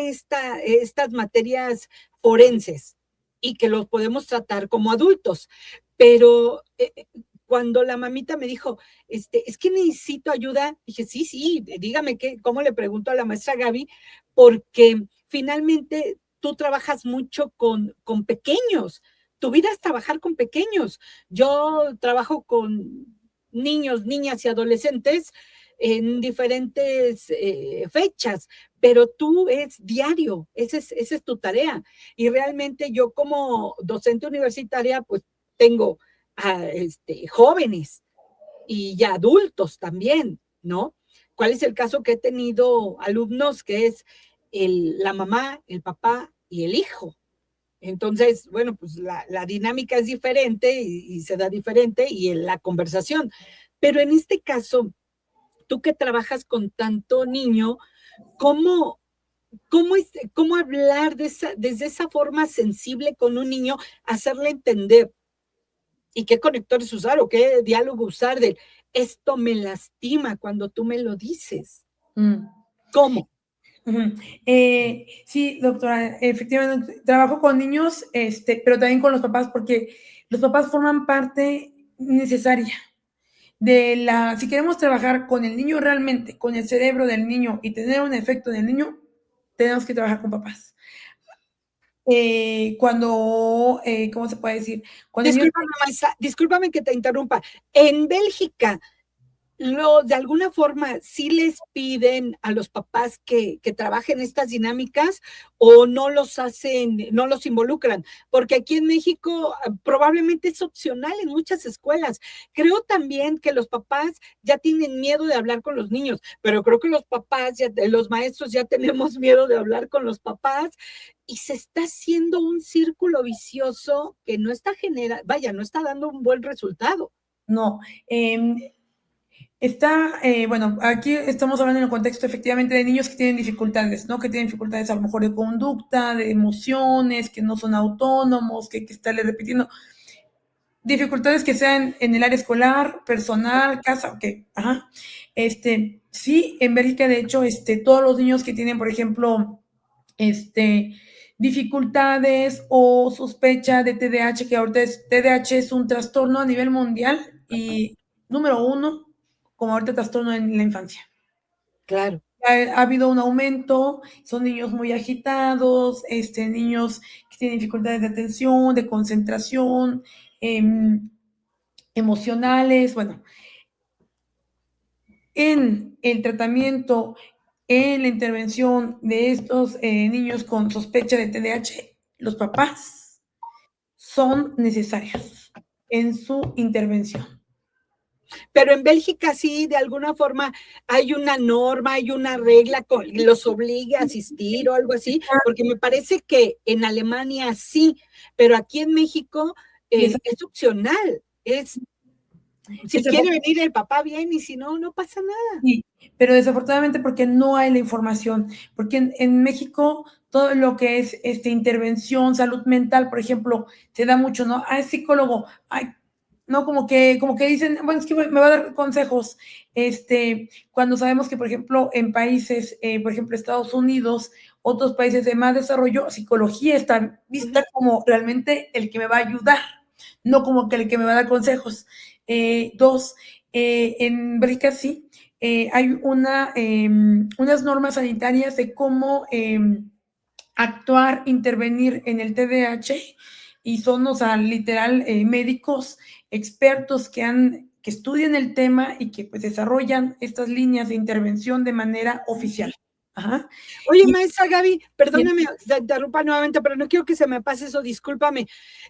estas materias forenses y que los podemos tratar como adultos. Pero cuando la mamita me dijo, es que necesito ayuda, dije, sí, dígame cómo le pregunto a la maestra Gaby, porque finalmente tú trabajas mucho con pequeños. Tu vida es trabajar con pequeños. Yo trabajo con niños, niñas y adolescentes en diferentes fechas, pero tú es diario, esa es tu tarea. Y realmente yo como docente universitaria, pues tengo jóvenes y ya adultos también, ¿no? ¿Cuál es el caso que he tenido alumnos que es la mamá, el papá y el hijo? Entonces, bueno, pues la dinámica es diferente y se da diferente y en la conversación. Pero en este caso, tú que trabajas con tanto niño, ¿cómo cómo hablar desde esa forma sensible con un niño, hacerle entender y qué conectores usar o qué diálogo usar de esto me lastima cuando tú me lo dices. Mm. ¿Cómo? Ujú. Sí, doctora, efectivamente, trabajo con niños, pero también con los papás, porque los papás forman parte necesaria si queremos trabajar con el niño realmente, con el cerebro del niño y tener un efecto en el niño, tenemos que trabajar con papás. ¿Cómo se puede decir? Cuando el niño, Discúlpame, maestra, discúlpame que te interrumpa. En Bélgica, de alguna forma, ¿sí les piden a los papás que trabajen estas dinámicas o no los hacen, no los involucran? Porque aquí en México probablemente es opcional en muchas escuelas. Creo también que los papás ya tienen miedo de hablar con los niños, pero creo que los papás, los maestros ya tenemos miedo de hablar con los papás y se está haciendo un círculo vicioso que no está no está dando un buen resultado. no. Bueno, aquí estamos hablando en el contexto efectivamente de niños que tienen dificultades, ¿no? Que tienen dificultades a lo mejor de conducta, de emociones, que no son autónomos, que estarle repitiendo. Dificultades que sean en el área escolar, personal, casa, ok, ajá. Sí, en Bélgica, de hecho, todos los niños que tienen, por ejemplo, dificultades o sospecha de TDAH, que ahorita TDAH es un trastorno a nivel mundial y número 1, como ahorita trastorno en la infancia. Claro. Ha habido un aumento, son niños muy agitados, niños que tienen dificultades de atención, de concentración, emocionales, bueno. En el tratamiento, en la intervención de estos niños con sospecha de TDAH, los papás son necesarios en su intervención. Pero en Bélgica sí, de alguna forma hay una norma, hay una regla que los obligue a asistir o algo así, porque me parece que en Alemania sí, pero aquí en México es opcional. Si quiere venir el papá bien y si no, no pasa nada. Sí, pero desafortunadamente porque no hay la información, porque en México todo lo que es intervención, salud mental, por ejemplo, se da mucho, ¿no? Es psicólogo, no, como que dicen, bueno, es que me va a dar consejos, cuando sabemos que, por ejemplo, en países, por ejemplo, Estados Unidos, otros países de más desarrollo, psicología está vista como realmente el que me va a ayudar, no como que el que me va a dar consejos. Dos, en Bélgica sí, hay unas normas sanitarias de cómo actuar, intervenir en el TDAH y son, o sea, literal, médicos expertos que estudian el tema y que pues desarrollan estas líneas de intervención de manera oficial. Ajá. Oye, maestra Gaby, perdóname, te interrumpa nuevamente, pero no quiero que se me pase eso, discúlpame.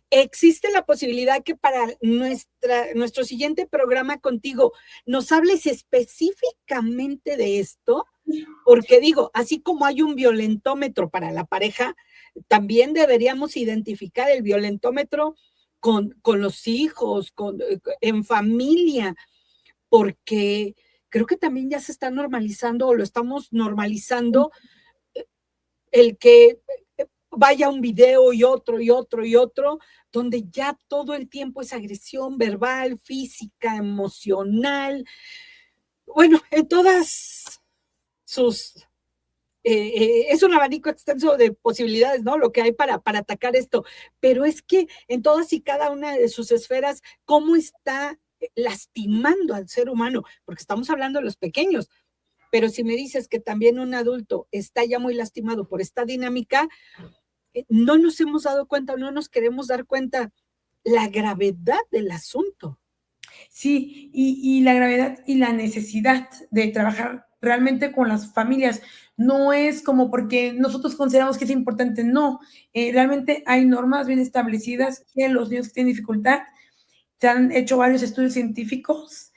¿Existe la posibilidad que para nuestro siguiente programa contigo nos hables específicamente de esto? Porque digo, así como hay un violentómetro para la pareja, también deberíamos identificar el violentómetro con los hijos, en familia, porque creo que también ya se está normalizando o lo estamos normalizando el que vaya un video y otro y otro y otro, donde ya todo el tiempo es agresión verbal, física, emocional, bueno, en todas sus... es un abanico extenso de posibilidades, ¿no? Lo que hay para atacar esto, pero es que en todas y cada una de sus esferas, ¿cómo está lastimando al ser humano? Porque estamos hablando de los pequeños, pero si me dices que también un adulto está ya muy lastimado por esta dinámica, no nos hemos dado cuenta, no nos queremos dar cuenta la gravedad del asunto. Sí, y la gravedad y la necesidad de trabajar realmente con las familias. No es como porque nosotros consideramos que es importante, no. Realmente hay normas bien establecidas que los niños que tienen dificultad, se han hecho varios estudios científicos,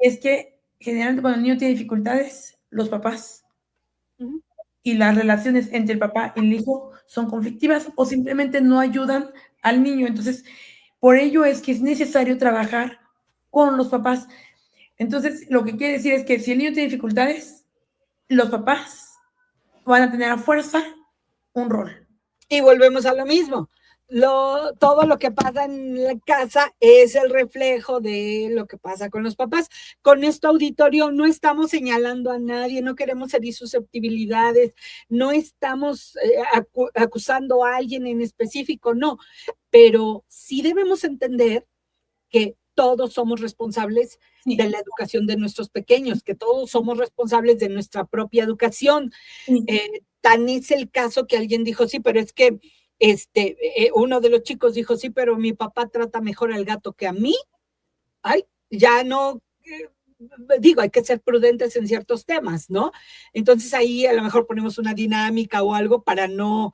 es que generalmente cuando el niño tiene dificultades, los papás y las relaciones entre el papá y el hijo son conflictivas o simplemente no ayudan al niño. Entonces, por ello es que es necesario trabajar con los papás. Entonces, lo que quiere decir es que si el niño tiene dificultades, los papás van a tener a fuerza un rol. Y volvemos a lo mismo. Todo lo que pasa en la casa es el reflejo de lo que pasa con los papás. Con esto, auditorio, no estamos señalando a nadie, no queremos herir susceptibilidades, no estamos acusando a alguien en específico, no, pero sí debemos entender que todos somos responsables de la educación de nuestros pequeños, que todos somos responsables de nuestra propia educación. Tan es el caso que alguien dijo, sí, pero es que uno de los chicos dijo, sí, pero mi papá trata mejor al gato que a mí. Ay, ya no, digo, hay que ser prudentes en ciertos temas, ¿no? Entonces ahí a lo mejor ponemos una dinámica o algo para no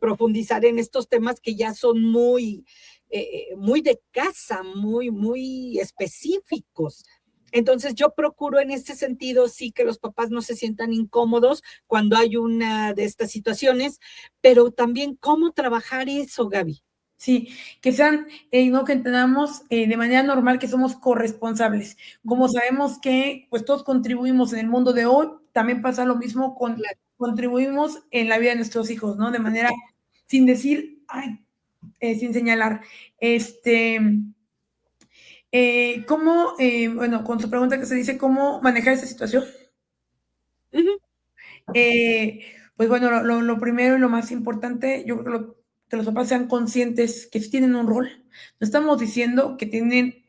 profundizar en estos temas que ya son muy de casa, muy específicos. Entonces yo procuro en este sentido sí que los papás no se sientan incómodos cuando hay una de estas situaciones, pero también cómo trabajar eso, Gaby. Sí, que sean, no que entendamos de manera normal que somos corresponsables. Como sabemos que pues todos contribuimos en el mundo de hoy, también pasa lo mismo contribuimos en la vida de nuestros hijos, ¿no? De manera, sin decir, sin señalar. ¿Cómo, bueno, con su pregunta que se dice, ¿cómo manejar esta situación? Pues bueno, lo primero y lo más importante, yo creo que los papás sean conscientes que sí tienen un rol. No estamos diciendo que tienen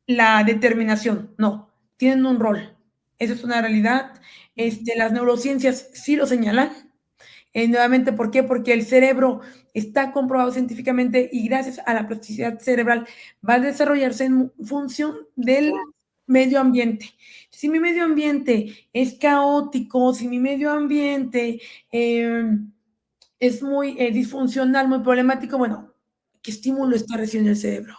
la determinación, no, tienen un rol. Eso es una realidad. Las neurociencias sí lo señalan. Nuevamente, ¿por qué? Porque el cerebro está comprobado científicamente y gracias a la plasticidad cerebral va a desarrollarse en función del medio ambiente. Si mi medio ambiente es caótico, si mi medio ambiente es muy disfuncional, muy problemático, bueno, ¿qué estímulo está recibiendo el cerebro?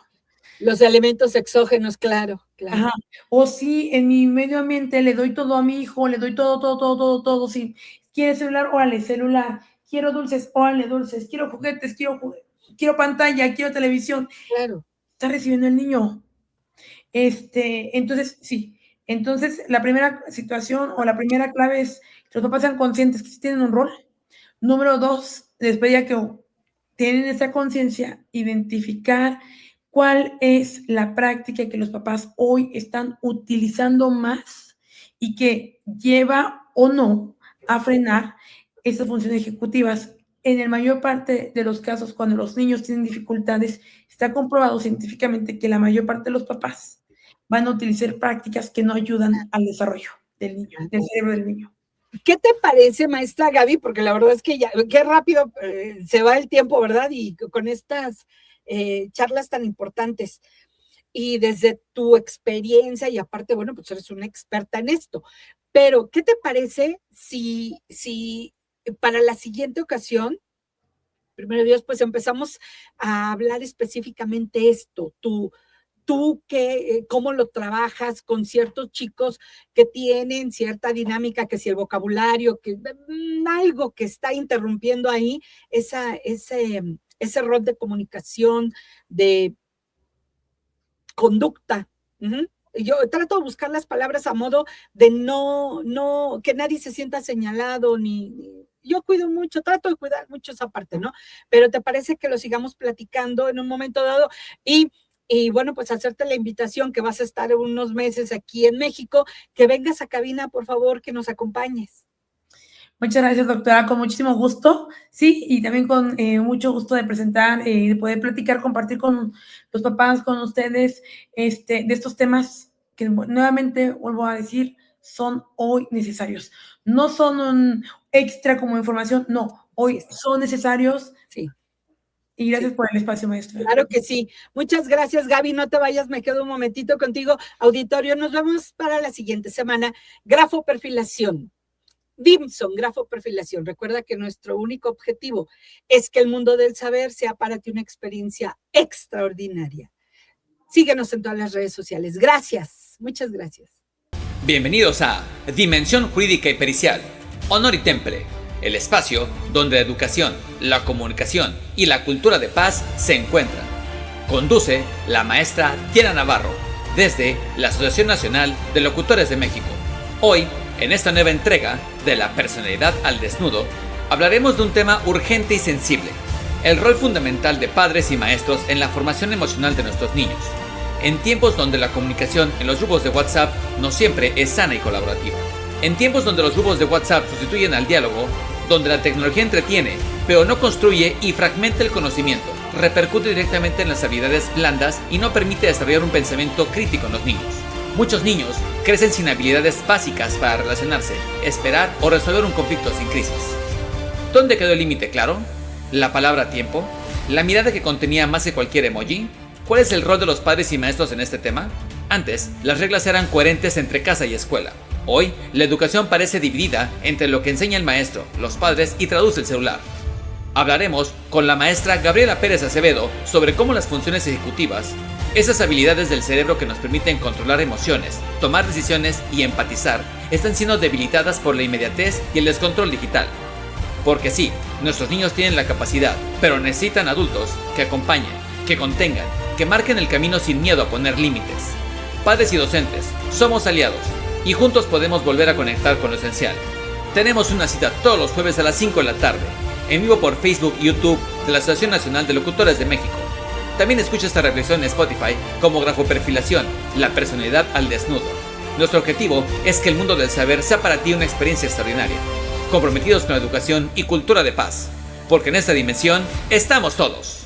Los elementos exógenos, claro. Ajá. O si en mi medio ambiente le doy todo a mi hijo, le doy todo, si quiere celular, órale, celular, quiero dulces, órale, dulces, quiero juguetes, quiero pantalla, quiero televisión. Claro. Está recibiendo el niño. Entonces, sí. Entonces, la primera situación o la primera clave es que los papás sean conscientes que sí tienen un rol. Número 2, después ya que tienen esa conciencia, identificar cuál es la práctica que los papás hoy están utilizando más y que lleva o no a frenar estas funciones ejecutivas. En la mayor parte de los casos, cuando los niños tienen dificultades, está comprobado científicamente que la mayor parte de los papás van a utilizar prácticas que no ayudan al desarrollo del niño, del cerebro del niño. ¿Qué te parece, maestra Gaby? Porque la verdad es que ya, qué rápido se va el tiempo, ¿verdad? Y con estas charlas tan importantes. Y desde tu experiencia, y aparte, bueno, pues eres una experta en esto. Pero, ¿qué te parece si para la siguiente ocasión, primero Dios, pues empezamos a hablar específicamente esto, tú cómo lo trabajas con ciertos chicos que tienen cierta dinámica, que si el vocabulario, que algo que está interrumpiendo ahí ese rol de comunicación, de conducta. Yo trato de buscar las palabras a modo de no que nadie se sienta señalado, ni yo cuido mucho, trato de cuidar mucho esa parte, ¿no? Pero ¿te parece que lo sigamos platicando en un momento dado? Y bueno, pues hacerte la invitación que vas a estar unos meses aquí en México, que vengas a cabina, por favor, que nos acompañes. Muchas gracias, doctora, con muchísimo gusto, sí, y también con mucho gusto de presentar, de poder platicar, compartir con los papás, con ustedes, de estos temas que nuevamente, vuelvo a decir, son hoy necesarios. No son un extra como información, no, hoy son necesarios. Sí. Y gracias por el espacio, maestra. Claro que sí. Muchas gracias, Gaby. No te vayas, me quedo un momentito contigo. Auditorio, nos vemos para la siguiente semana. Grafoperfilación. DIMSON, grafoperfilación. Recuerda que nuestro único objetivo es que el mundo del saber sea para ti una experiencia extraordinaria. Síguenos en todas las redes sociales. Gracias. Muchas gracias. Bienvenidos a Dimensión Jurídica y Pericial. Honor y Temple. El espacio donde la educación, la comunicación y la cultura de paz se encuentran. Conduce la maestra Diana Navarro desde la Asociación Nacional de Locutores de México. Hoy En esta nueva entrega de La Personalidad al Desnudo, hablaremos de un tema urgente y sensible: el rol fundamental de padres y maestros en la formación emocional de nuestros niños, en tiempos donde la comunicación en los grupos de WhatsApp no siempre es sana y colaborativa. En tiempos donde los grupos de WhatsApp sustituyen al diálogo, donde la tecnología entretiene, pero no construye y fragmenta el conocimiento, repercute directamente en las habilidades blandas y no permite desarrollar un pensamiento crítico en los niños. Muchos niños crecen sin habilidades básicas para relacionarse, esperar o resolver un conflicto sin crisis. ¿Dónde quedó el límite claro? ¿La palabra tiempo? ¿La mirada que contenía más que cualquier emoji? ¿Cuál es el rol de los padres y maestros en este tema? Antes, las reglas eran coherentes entre casa y escuela. Hoy, la educación parece dividida entre lo que enseña el maestro, los padres y traduce el celular. Hablaremos con la maestra Gabriela Pérez Acevedo sobre cómo las funciones ejecutivas, esas habilidades del cerebro que nos permiten controlar emociones, tomar decisiones y empatizar, están siendo debilitadas por la inmediatez y el descontrol digital. Porque sí, nuestros niños tienen la capacidad, pero necesitan adultos que acompañen, que contengan, que marquen el camino sin miedo a poner límites. Padres y docentes, somos aliados y juntos podemos volver a conectar con lo esencial. Tenemos una cita todos los jueves a las 5 de la tarde, en vivo por Facebook y YouTube de la Asociación Nacional de Locutores de México. También escucha esta reflexión en Spotify como Grafoperfilación, la personalidad al desnudo. Nuestro objetivo es que el mundo del saber sea para ti una experiencia extraordinaria, comprometidos con la educación y cultura de paz, porque en esta dimensión estamos todos.